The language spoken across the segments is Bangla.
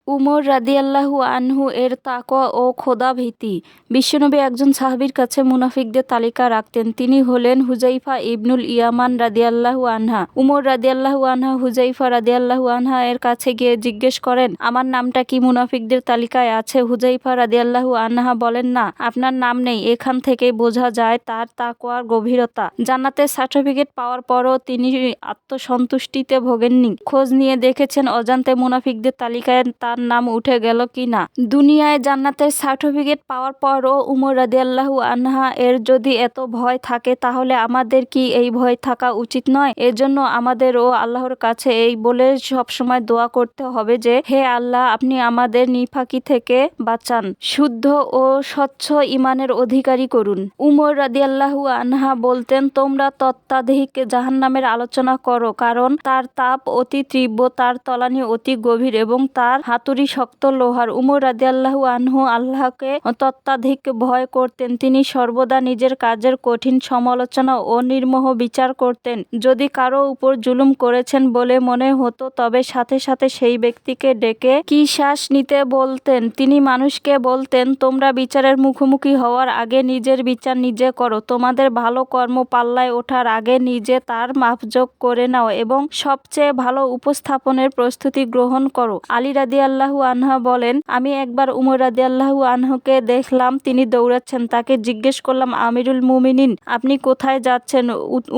উমর রাদিয়াল্লাহু আনহু এর তাকওয়া ও খোদাভীতি। বিশ্বনবী একজন সাহাবীর কাছে মুনাফিকদের তালিকা রাখতেন। তিনি হলেন হুযাইফা ইবনুল ইয়ামান রাদিয়াল্লাহু আনহা। উমর রাদিয়াল্লাহু আনহা হুযাইফা রাদিয়াল্লাহু আনহা এর কাছে গিয়ে জিজ্ঞেস করেন, আমার নামটা কি মুনাফিকদের তালিকায় আছে? হুযাইফা রাদিয়াল্লাহু আনহা বলেন, না, আপনার নাম নেই। এখান থেকেই বোঝা যায় তার তাকওয়ার গভীরতা। জান্নাতের সার্টিফিকেট পাওয়ার পরও তিনি আত্মসন্তুষ্টিতে ভোগেননি। খোঁজ নিয়ে দেখেছেন অজান্তে মুনাফিকদের তালিকায় তার নাম উঠে গেল কিনা। দুনিয়ায় জান্নাতের সার্টিফিকেট পাওয়ার পরও উমর রাদিয়াল্লাহু আনহা এর যদি এত ভয় থাকে, তাহলে আমাদের কি এই ভয় থাকা উচিত নয়? এজন্য আমাদেরও আল্লাহর কাছে এই বলে সবসময় দোয়া করতে হবে যে, হে আল্লাহ, আপনি আমাদের নিফাকি থেকে বাঁচান, শুদ্ধ ও স্বচ্ছ ঈমানের অধিকারী করুন। উমর রাদিয়াল্লাহু আনহা বলতেন, তোমরা তত্ত্বাধিক জাহান্নামের আলোচনা করো, কারণ তার তাপ অতি তীব্র, তার তলানি অতি গভীর এবং তার হাতুড়ি শক্ত লোহার। উমর রাদিয়াল্লাহু আনহু আল্লাহকে তত্ত্বাধিক ভয় করতেন। তিনি সর্বদা নিজের কাজের কঠিন সমালোচনা ও নির্মোহ বিচার করতেন। যদি কারো উপর জুলুম করেছেন বলে মনে হতো, তবে সাথে সাথে সেই ব্যক্তিকে ডেকে কিসাস নিতে বলতেন। তিনি মানুষকে বলতেন, তোমরা বিচারের মুখোমুখি হওয়ার আগে নিজের বিচার নিজে করো। তোমাদের ভালো কর্ম পাল্লায় ওঠার আগে নিজে তার মাপজোক করে নাও এবং সবচেয়ে ভালো উপস্থাপনের প্রস্তুতি গ্রহণ করো। আলী রাদিয়াল্লাহু আনহা বলেন, আমি একবার উমর রাদিয়াল্লাহু আনহুকে দেখলাম, তিনি দৌড়াচ্ছেন। তাকে জিজ্ঞেস করলাম, আমিরুল মুমিনিন, আপনি কোথায় যাচ্ছেন?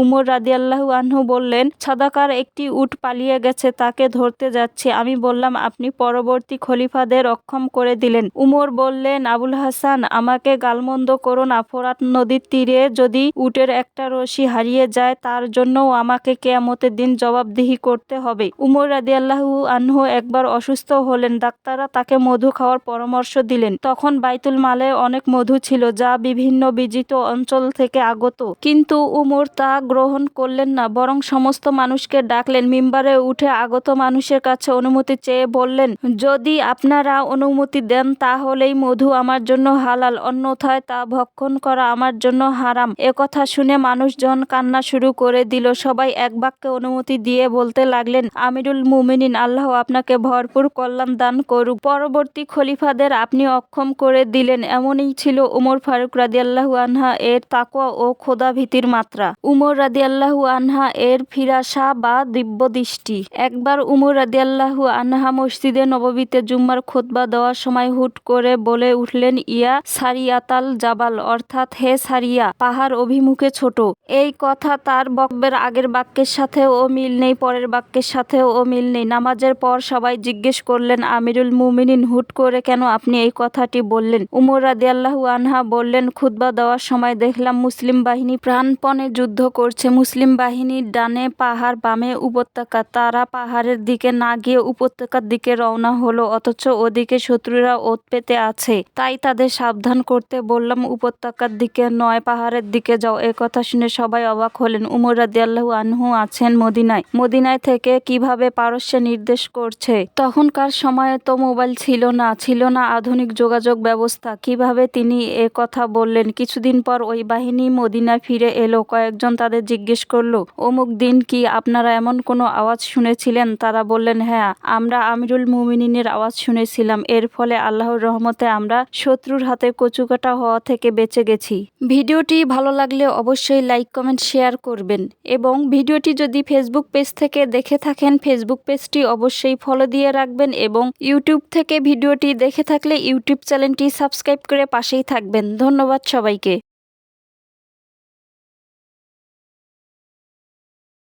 উমর রাদিয়াল্লাহু আনহু বললেন, সাদাকার একটি উট পালিয়ে গেছে, তাকে ধরতে যাচ্ছি। আমি বললাম, আপনি পরবর্তী খলিফাদের অক্ষম করে দিলেন। উমর বললেন, আবুল হাসান, আমাকে গালমন্দ করো না। ফোরাত নদীর তীরে যদি উটের একটা রশি হারিয়ে যায়, তার জন্যও আমাকে কিয়ামতের দিন জবাবদিহি করতে হবে। উমর রাদিয়াল্লাহু আনহু একবার অসুস্থ হলেন। ডাক্তাররা তাকে মধু খাওয়ার পরামর্শ দিলেন। তখন বাইতুল মালে অনেক মধু ছিল, যা বিভিন্ন বিজিত অঞ্চল থেকে আগত। কিন্তু উমর তা গ্রহণ করলেন না, বরং সমস্ত মানুষকে ডাকলেন। মিম্বারে উঠে আগত মানুষের কাছে অনুমতি চেয়ে বললেন, যদি আপনারা অনুমতি দেন তাহলেই মধু আমার জন্য হালাল, অন্যথায় তা ভক্ষণ করা আমার জন্য হারাম। একথা শুনে মানুষজন কান্না শুরু করে দিল। সবাই এক বাক্যে অনুমতি দিয়ে বলতে লাগলেন, আমিরুল মুমিনিন, আল্লাহ আপনাকে ভরপুর কল্যাণ দান করুক। পরবর্তী খলিফাদের আপনি অক্ষম করে দিলেন। এমনই ছিল উমর ফারুক রাদিয়াল্লাহু আনহা এর তাকওয়া ও খোদাভীতির মাত্রা। উমর রাদিয়াল্লাহু আনহা এর ফিরাসা বা দিব্যদৃষ্টি। একবার উমর রাদিয়াল্লাহু আনহা মসজিদে নববীতে জুম্মার খুতবা দেওয়ার সময় হুট করে বলে উঠলেন, ইয়া সারিয়াতাল জাবাল, অর্থাৎ হে সারিয়া, পাহাড় অভিমুখে ছোট। এই কথা তার বক্তব্যের আগের বাক্যের সাথেও মিল নেই, পরের বাক্যের সাথেও মিল নেই। নামাজের পর সবাই জিজ্ঞেস করলেন, আমিরুল মুমিনিন, হুট করে কেন আপনি এই কথাটি বললেন? উমর রাদিয়াল্লাহু আনহা বললেন, খুতবা দেওয়ার সময় দেখলাম মুসলিম বাহিনী প্রাণপণে যুদ্ধ করছে। মুসলিম বাহিনীর ডানে পাহাড়, বামে উপত্যকা। তারা পাহাড়ের দিকে না গিয়ে উপত্যকার দিকে রওনা হলো, অথচ ওদিকে শত্রুরা ওত পেতে আছে। তাই তাদের সাবধান করতে বললাম, উপত্যকার দিকে নয়, পাহাড়ের দিকে যাও। এ কথা শুনে সবাই অবাক হলেন। উমর রাদিয়াল্লাহু আনহু আছেন মদিনায়। মদিনায় থেকে কিভাবে পারস্যে নির্দেশ করছে? তখনকার সময়ে তো মোবাইল ছিল না, ছিল না আধুনিক যোগাযোগ ব্যবস্থা। কিভাবে তিনি এ কথা বললেন? কিছুদিন পর ওই বাহিনী মদিনায় ফিরে এলো। কয়েকজন তাদের জিজ্ঞেস করলো, অমুক দিন কি আপনারা এমন কোনো আওয়াজ শুনেছিলেন? তারা বললেন, হ্যাঁ, আমরা আমিরুল মুমিনিনের আওয়াজ শুনেছিলাম। এর ফলে আল্লাহর রহমতে আমরা শত্রুর হাতে কচুকাটা হওয়া থেকে বেঁচে গেছি। ভিডিওটি ভালো লাগলে অবশ্যই লাইক, কমেন্ট, শেয়ার করবেন এবং ভিডিওটি যদি ফেসবুক পেজ থেকে দেখে থাকেন, ফেসবুক পেজটি অবশ্যই ফলো দিয়ে রাখবেন এবং ইউটিউব থেকে ভিডিওটি দেখে থাকলে ইউটিউব চ্যানেলটি সাবস্ক্রাইব করে পাশেই থাকবেন। ধন্যবাদ সবাইকে।